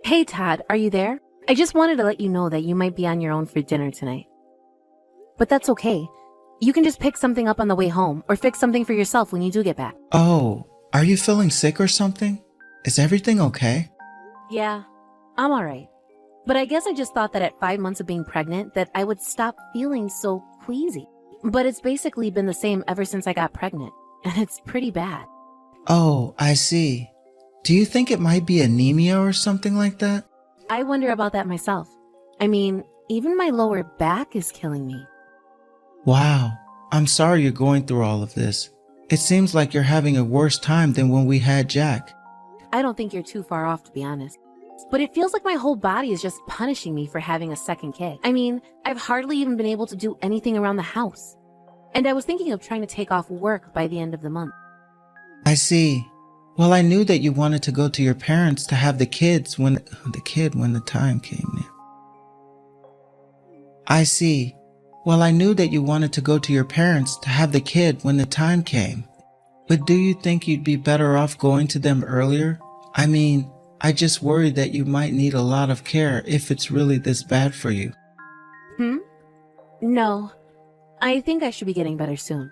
Hey Todd, are you there? I just wanted to let you know that you might be on your own for dinner tonight. But that's okay. You can just pick something up on the way home or fix something for yourself when you do get back. Oh, are you feeling sick or something? Is everything okay? Yeah, I'm alright. But I guess I just thought that at 5 months of being pregnant that I would stop feeling so queasy. But it's basically been the same ever since I got pregnant, and it's pretty bad. Oh, I see. Do you think it might be anemia or something like that? I wonder about that myself. I mean, even my lower back is killing me. Wow, I'm sorry you're going through all of this. It seems like you're having a worse time than when we had Jack. I don't think you're too far off, to be honest. But it feels like my whole body is just punishing me for having a second kid. I mean, I've hardly even been able to do anything around the house. And I was thinking of trying to take off work by the end of the month. I see. Well, I knew that you wanted to go to your parents to have the kids when the time came near. I see. Well, I knew that you wanted to go to your parents to have the kid when the time came. But do you think you'd be better off going to them earlier? I mean, I just worry that you might need a lot of care if it's really this bad for you. No. I think I should be getting better soon.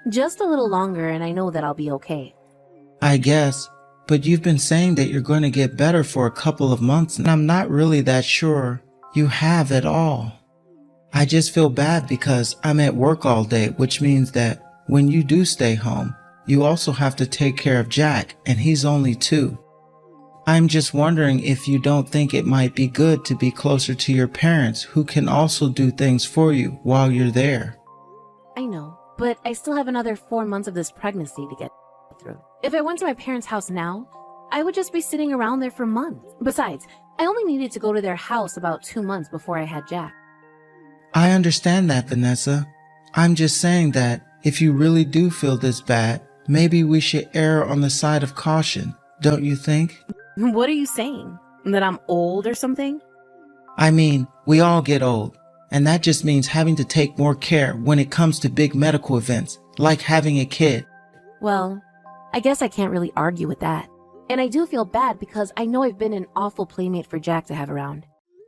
Just a little longer and I know that I'll be okay. I guess, but you've been saying that you're going to get better for a couple of months and I'm not really that sure you have at all. I just feel bad because I'm at work all day, which means that when you do stay home, you also have to take care of Jack, and he's only 2. I'm just wondering if you don't think it might be good to be closer to your parents who can also do things for you while you're there. I know, but I still have another 4 months of this pregnancy to get through. If I went to my parents' house now, I would just be sitting around there for months. Besides, I only needed to go to their house about 2 months before I had Jack. I understand that, Vanessa. I'm just saying that if you really do feel this bad, maybe we should err on the side of caution, don't you think? What are you saying? That I'm old or something? I mean, we all get old, and that just means having to take more care when it comes to big medical events, like having a kid. Well, I guess I can't really argue with that. And I do feel bad because I know I've been an awful playmate for Jack to have around.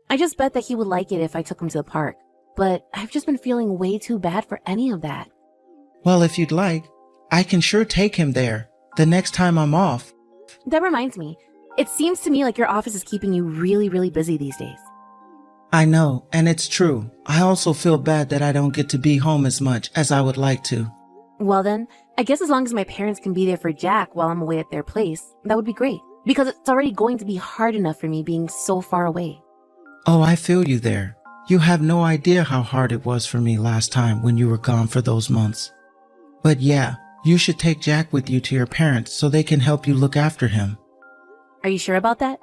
I just bet that he would like it if I took him to the park. But I've just been feeling way too bad for any of that. Well, if you'd like, I can sure take him there the next time I'm off. That reminds me, it seems to me like your office is keeping you really, really busy these days. I know, and it's true. I also feel bad that I don't get to be home as much as I would like to. Well then, I guess as long as my parents can be there for Jack while I'm away at their place, that would be great. Because it's already going to be hard enough for me being so far away. Oh, I feel you there. You have no idea how hard it was for me last time when you were gone for those months. But yeah, you should take Jack with you to your parents so they can help you look after him. Are you sure about that?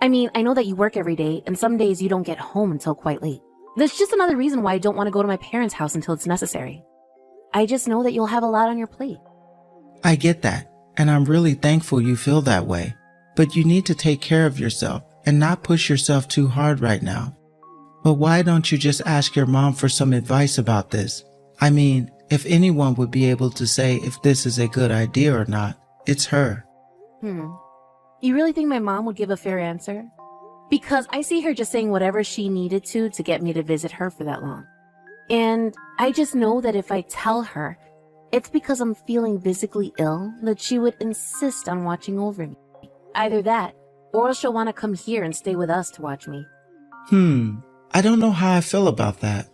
I mean, I know that you work every day, and some days you don't get home until quite late. That's just another reason why I don't want to go to my parents' house until it's necessary. I just know that you'll have a lot on your plate. I get that, and I'm really thankful you feel that way. But you need to take care of yourself and not push yourself too hard right now. But why don't you just ask your mom for some advice about this? I mean, if anyone would be able to say if this is a good idea or not, it's her. You really think my mom would give a fair answer? Because I see her just saying whatever she needed to get me to visit her for that long. And I just know that if I tell her, it's because I'm feeling physically ill that she would insist on watching over me. Either that, or she'll want to come here and stay with us to watch me. I don't know how I feel about that.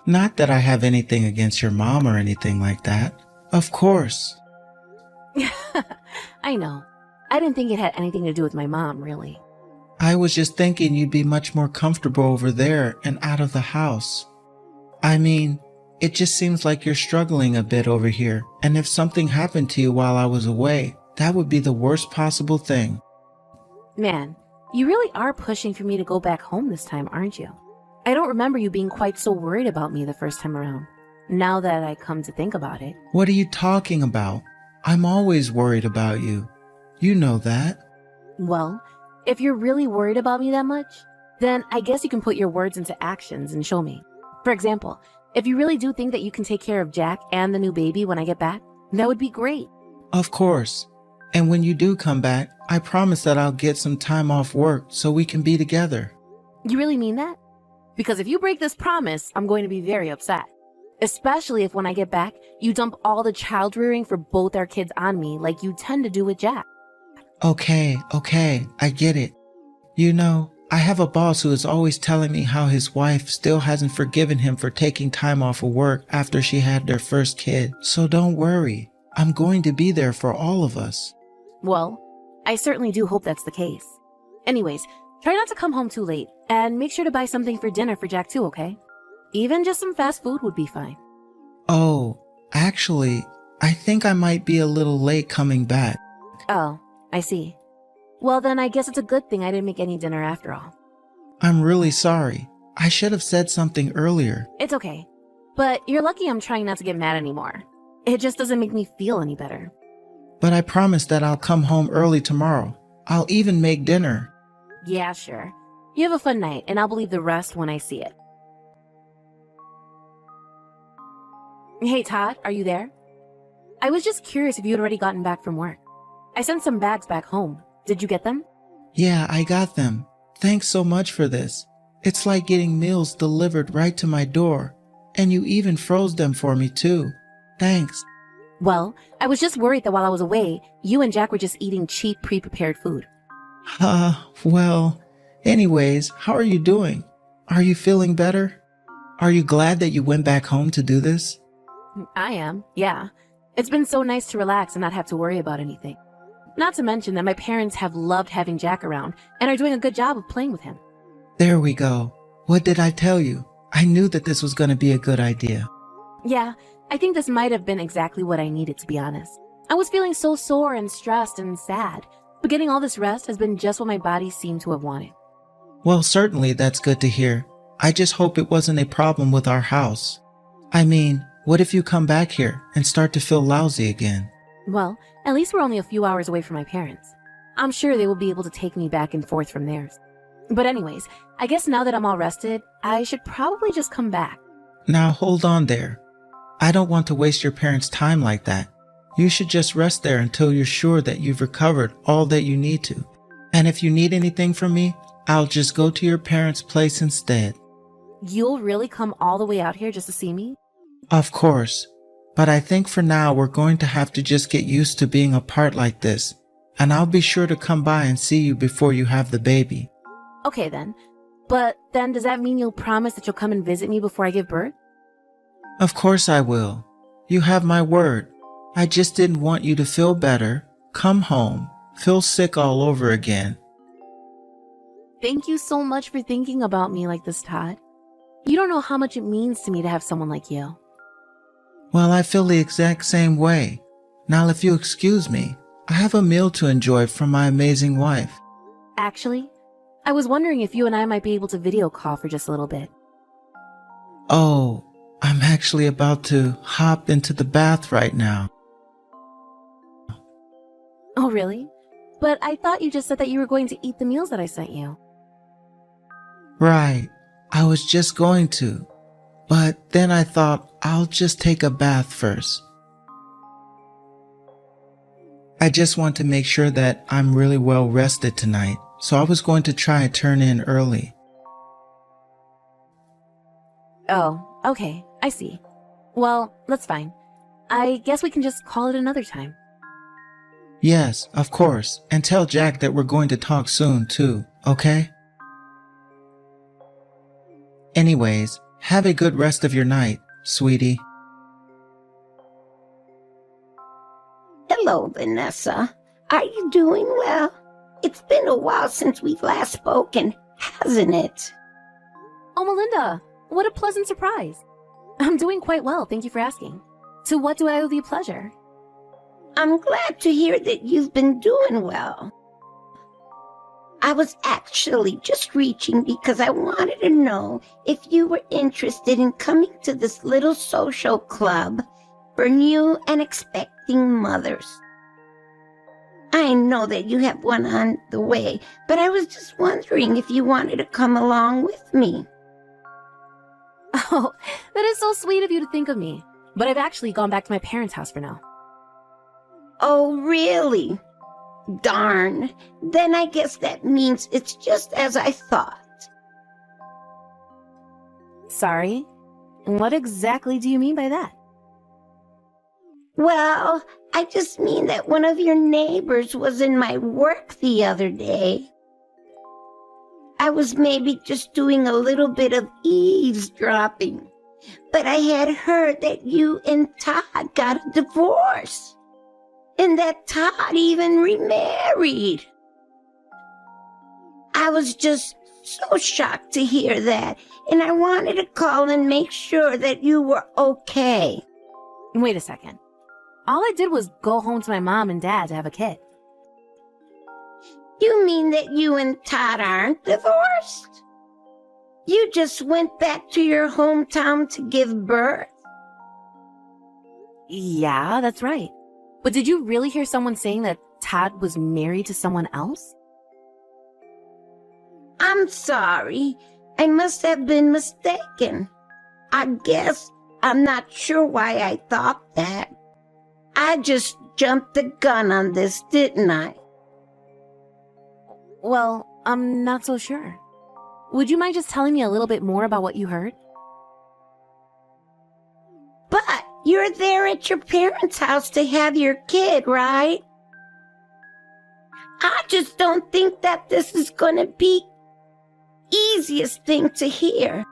Not that I have anything against your mom or anything like that. Of course. I know. I didn't think it had anything to do with my mom, really. I was just thinking you'd be much more comfortable over there and out of the house. I mean, it just seems like you're struggling a bit over here, and if something happened to you while I was away, that would be the worst possible thing. Man, you really are pushing for me to go back home this time, aren't you? I don't remember you being quite so worried about me the first time around. Now that I come to think about it. What are you talking about? I'm always worried about you. You know that. Well, if you're really worried about me that much, then I guess you can put your words into actions and show me. For example, if you really do think that you can take care of Jack and the new baby when I get back, that would be great. Of course. And when you do come back, I promise that I'll get some time off work so we can be together. You really mean that? Because if you break this promise, I'm going to be very upset. Especially if when I get back, you dump all the child rearing for both our kids on me like you tend to do with Jack. Okay, I get it. You know, I have a boss who is always telling me how his wife still hasn't forgiven him for taking time off of work after she had their first kid. So don't worry. I'm going to be there for all of us. Well, I certainly do hope that's the case. Anyways, try not to come home too late, and make sure to buy something for dinner for Jack too, okay? Even just some fast food would be fine. Oh, actually, I think I might be a little late coming back. Oh, I see. Well then I guess it's a good thing I didn't make any dinner after all. I'm really sorry. I should have said something earlier. It's okay. But you're lucky I'm trying not to get mad anymore. It just doesn't make me feel any better. But I promise that I'll come home early tomorrow. I'll even make dinner. Yeah, sure. You have a fun night, and I'll believe the rest when I see it. Hey, Todd, are you there? I was just curious if you had already gotten back from work. I sent some bags back home. Did you get them? Yeah, I got them. Thanks so much for this. It's like getting meals delivered right to my door. And you even froze them for me too. Thanks. Well, I was just worried that while I was away, you and Jack were just eating cheap pre-prepared food. Well, anyways, how are you doing? Are you feeling better? Are you glad that you went back home to do this? I am, yeah. It's been so nice to relax and not have to worry about anything. Not to mention that my parents have loved having Jack around and are doing a good job of playing with him. There we go. What did I tell you? I knew that this was going to be a good idea. Yeah, I think this might have been exactly what I needed, to be honest. I was feeling so sore and stressed and sad, but getting all this rest has been just what my body seemed to have wanted. Well, certainly that's good to hear. I just hope it wasn't a problem with our house. I mean, what if you come back here and start to feel lousy again? Well, at least we're only a few hours away from my parents. I'm sure they will be able to take me back and forth from theirs. But anyways, I guess now that I'm all rested, I should probably just come back. Now hold on there. I don't want to waste your parents' time like that. You should just rest there until you're sure that you've recovered all that you need to. And if you need anything from me, I'll just go to your parents' place instead. You'll really come all the way out here just to see me? Of course. But I think for now we're going to have to just get used to being apart like this. And I'll be sure to come by and see you before you have the baby. Okay then. But then does that mean you'll promise that you'll come and visit me before I give birth? Of course I will. You have my word. I just didn't want you to feel better, come home, feel sick all over again. Thank you so much for thinking about me like this, Todd. You don't know how much it means to me to have someone like you. Well, I feel the exact same way. Now, if you excuse me, I have a meal to enjoy from my amazing wife. Actually, I was wondering if you and I might be able to video call for just a little bit. Oh, I'm actually about to hop into the bath right now. Oh, really? But I thought you just said that you were going to eat the meals that I sent you. Right. I was just going to. But then I thought I'll just take a bath first. I just want to make sure that I'm really well rested tonight, so I was going to try and turn in early. Oh, okay, I see. Well, that's fine. I guess we can just call it another time. Yes, of course, and tell Jack that we're going to talk soon too, okay? Anyways, have a good rest of your night, sweetie. Hello, Vanessa. Are you doing well? It's been a while since we've last spoken, hasn't it? Oh, Melinda, what a pleasant surprise. I'm doing quite well, thank you for asking. To what do I owe the pleasure? I'm glad to hear that you've been doing well. I was actually just reaching because I wanted to know if you were interested in coming to this little social club for new and expecting mothers. I know that you have one on the way, but I was just wondering if you wanted to come along with me. Oh, that is so sweet of you to think of me. But I've actually gone back to my parents' house for now. Oh, really? Darn. Then I guess that means it's just as I thought. Sorry? What exactly do you mean by that? Well, I just mean that one of your neighbors was in my work the other day. I was maybe just doing a little bit of eavesdropping, but I had heard that you and Todd got a divorce, and that Todd even remarried. I was just so shocked to hear that, and I wanted to call and make sure that you were okay. Wait a second. All I did was go home to my mom and dad to have a kid. You mean that you and Todd aren't divorced? You just went back to your hometown to give birth? Yeah, that's right. But did you really hear someone saying that Todd was married to someone else? I'm sorry. I must have been mistaken. I guess I'm not sure why I thought that. I just jumped the gun on this, didn't I? Well, I'm not so sure. Would you mind just telling me a little bit more about what you heard? But you're there at your parents' house to have your kid, right? I just don't think that this is gonna be easiest thing to hear.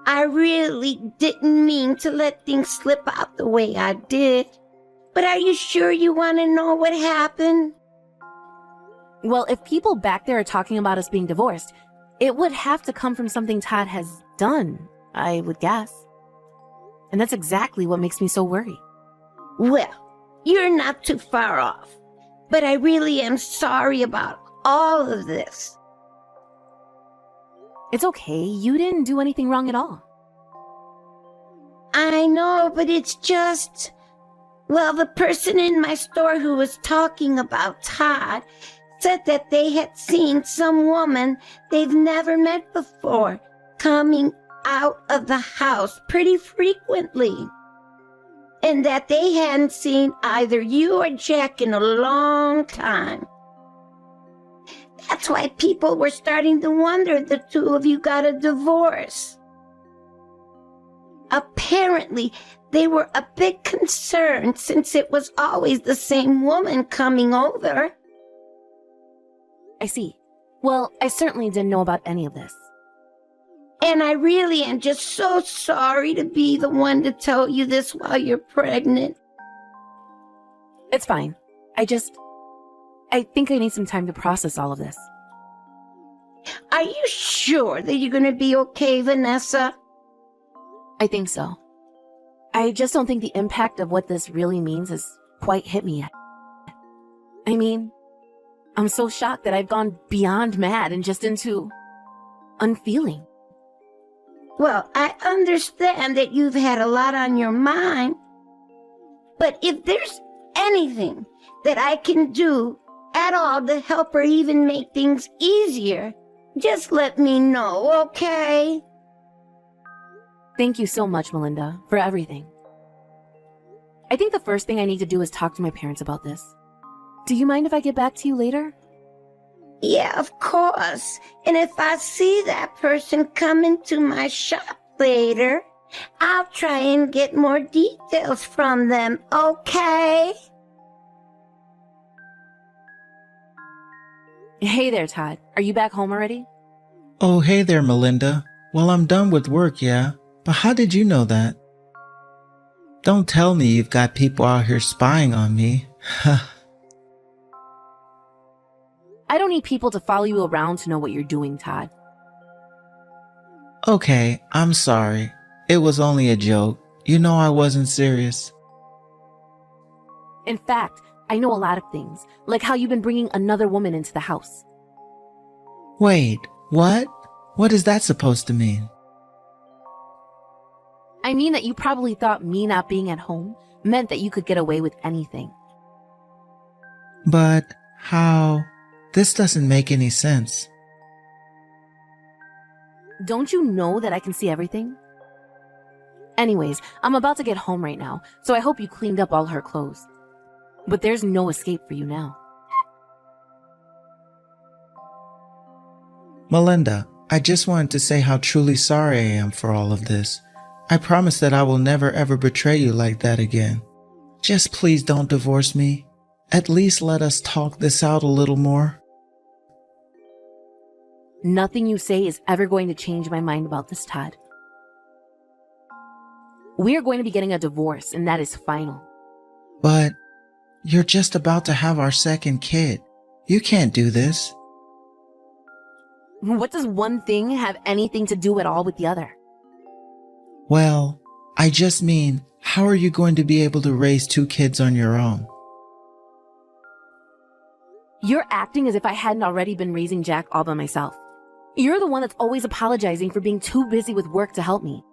I really didn't mean to let things slip out the way I did. But are you sure you want to know what happened? Well, if people back there are talking about us being divorced, it would have to come from something Todd has done, I would guess. And that's exactly what makes me so worried. Well, you're not too far off. But I really am sorry about all of this. It's okay. You didn't do anything wrong at all. I know, but it's just... Well, the person in my store who was talking about Todd said that they had seen some woman they've never met before coming out of the house pretty frequently. And that they hadn't seen either you or Jack in a long time. That's why people were starting to wonder if the two of you got a divorce. Apparently, they were a bit concerned since it was always the same woman coming over. I see. Well, I certainly didn't know about any of this. And I really am just so sorry to be the one to tell you this while you're pregnant. It's fine. I think I need some time to process all of this. Are you sure that you're going to be okay, Vanessa? I think so. I just don't think the impact of what this really means has quite hit me yet. I mean, I'm so shocked that I've gone beyond mad and just into unfeeling. Well, I understand that you've had a lot on your mind, but if there's anything that I can do at all to help or even make things easier, just let me know, okay? Thank you so much, Melinda, for everything. I think the first thing I need to do is talk to my parents about this. Do you mind if I get back to you later? Yeah, of course. And if I see that person come into my shop later, I'll try and get more details from them, okay? Hey there, Todd. Are you back home already? Oh, hey there, Melinda. Well, I'm done with work, yeah. But how did you know that? Don't tell me you've got people out here spying on me. I don't need people to follow you around to know what you're doing, Todd. Okay, I'm sorry. It was only a joke. You know I wasn't serious. In fact, I know a lot of things, like how you've been bringing another woman into the house. Wait, what? What is that supposed to mean? I mean that you probably thought me not being at home meant that you could get away with anything. But how? This doesn't make any sense. Don't you know that I can see everything? Anyways, I'm about to get home right now, so I hope you cleaned up all her clothes. But there's no escape for you now. Melinda, I just wanted to say how truly sorry I am for all of this. I promise that I will never ever betray you like that again. Just please don't divorce me. At least let us talk this out a little more. Nothing you say is ever going to change my mind about this, Todd. We are going to be getting a divorce, and that is final. But you're just about to have our second kid. You can't do this. What does one thing have anything to do at all with the other? Well, I just mean, how are you going to be able to raise 2 kids on your own? You're acting as if I hadn't already been raising Jack all by myself. You're the one that's always apologizing for being too busy with work to help me.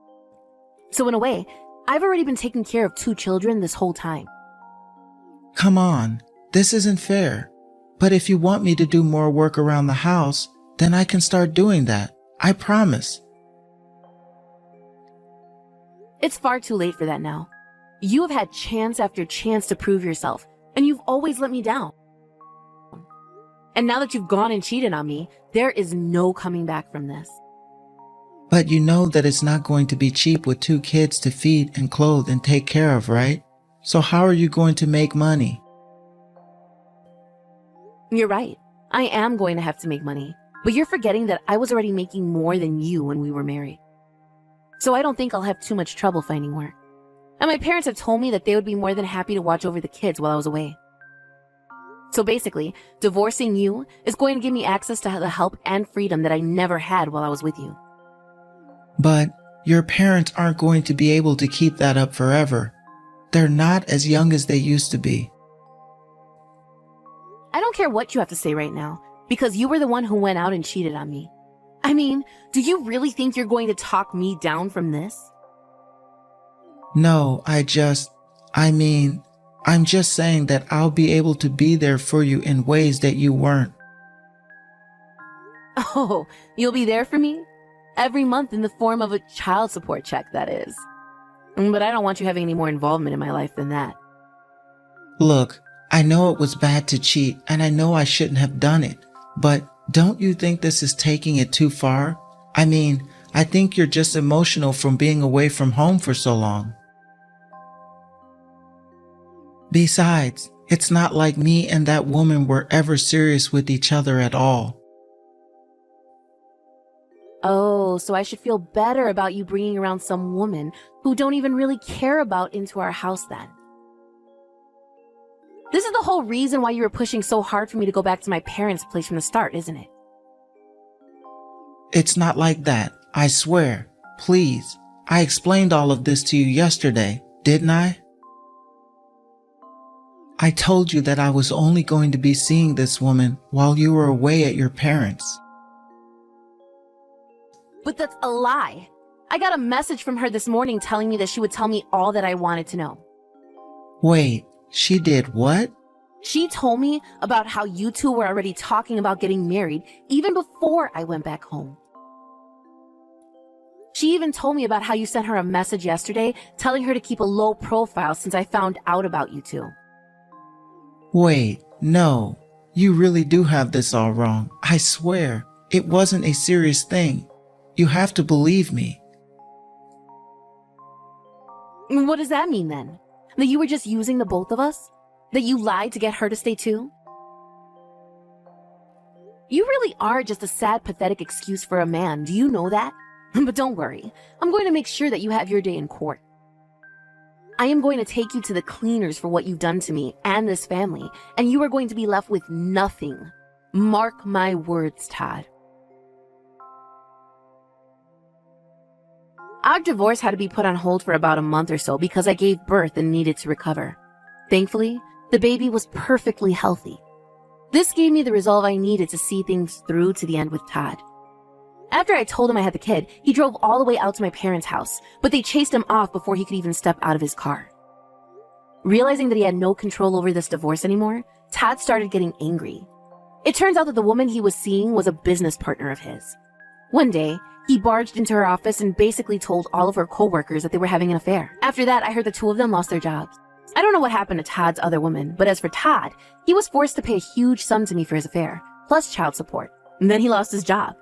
So in a way, I've already been taking care of 2 children this whole time. Come on, this isn't fair. But if you want me to do more work around the house, then I can start doing that. I promise. It's far too late for that now. You have had chance after chance to prove yourself, and you've always let me down. And now that you've gone and cheated on me, there is no coming back from this. But you know that it's not going to be cheap with 2 kids to feed and clothe and take care of, right? So how are you going to make money? You're right. I am going to have to make money. But you're forgetting that I was already making more than you when we were married. So I don't think I'll have too much trouble finding work. And my parents have told me that they would be more than happy to watch over the kids while I was away. So basically, divorcing you is going to give me access to the help and freedom that I never had while I was with you. But your parents aren't going to be able to keep that up forever. They're not as young as they used to be. I don't care what you have to say right now, because you were the one who went out and cheated on me. I mean, do you really think you're going to talk me down from this? No, I'm just saying that I'll be able to be there for you in ways that you weren't. Oh, you'll be there for me? Every month in the form of a child support check, that is. But I don't want you having any more involvement in my life than that. Look, I know it was bad to cheat, and I know I shouldn't have done it, but don't you think this is taking it too far? I mean, I think you're just emotional from being away from home for so long. Besides, it's not like me and that woman were ever serious with each other at all. Oh, so I should feel better about you bringing around some woman who don't even really care about into our house then. This is the whole reason why you were pushing so hard for me to go back to my parents' place from the start, isn't it? It's not like that, I swear. Please, I explained all of this to you yesterday, didn't I? I told you that I was only going to be seeing this woman while you were away at your parents'. But that's a lie. I got a message from her this morning telling me that she would tell me all that I wanted to know. Wait, she did what? She told me about how you two were already talking about getting married even before I went back home. She even told me about how you sent her a message yesterday telling her to keep a low profile since I found out about you two. Wait, no, you really do have this all wrong. I swear, it wasn't a serious thing. You have to believe me. What does that mean then? That you were just using the both of us? That you lied to get her to stay too? You really are just a sad, pathetic excuse for a man. Do you know that? But don't worry. I'm going to make sure that you have your day in court. I am going to take you to the cleaners for what you've done to me and this family, and you are going to be left with nothing. Mark my words, Todd. Our divorce had to be put on hold for about a month or so because I gave birth and needed to recover. Thankfully, the baby was perfectly healthy. This gave me the resolve I needed to see things through to the end with Todd. After I told him I had the kid, he drove all the way out to my parents' house, but they chased him off before he could even step out of his car. Realizing that he had no control over this divorce anymore, Todd started getting angry. It turns out that the woman he was seeing was a business partner of his. One day, he barged into her office and basically told all of her coworkers that they were having an affair. After that, I heard the two of them lost their jobs. I don't know what happened to Todd's other woman, but as for Todd, he was forced to pay a huge sum to me for his affair, plus child support. And then he lost his job.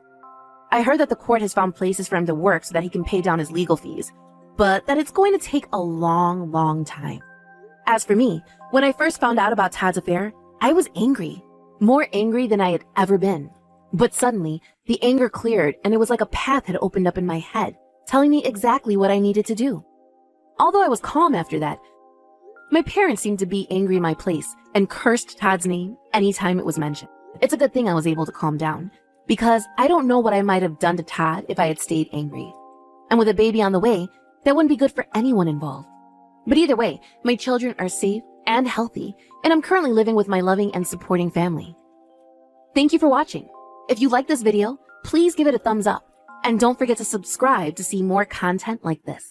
I heard that the court has found places for him to work so that he can pay down his legal fees, but that it's going to take a long, long time. As for me, when I first found out about Todd's affair, I was angry. More angry than I had ever been. But suddenly, the anger cleared and it was like a path had opened up in my head, telling me exactly what I needed to do. Although I was calm after that, my parents seemed to be angry in my place and cursed Todd's name anytime it was mentioned. It's a good thing I was able to calm down, because I don't know what I might have done to Todd if I had stayed angry. And with a baby on the way, that wouldn't be good for anyone involved. But either way, my children are safe and healthy, and I'm currently living with my loving and supporting family. Thank you for watching. If you like this video, please give it a thumbs up, and don't forget to subscribe to see more content like this.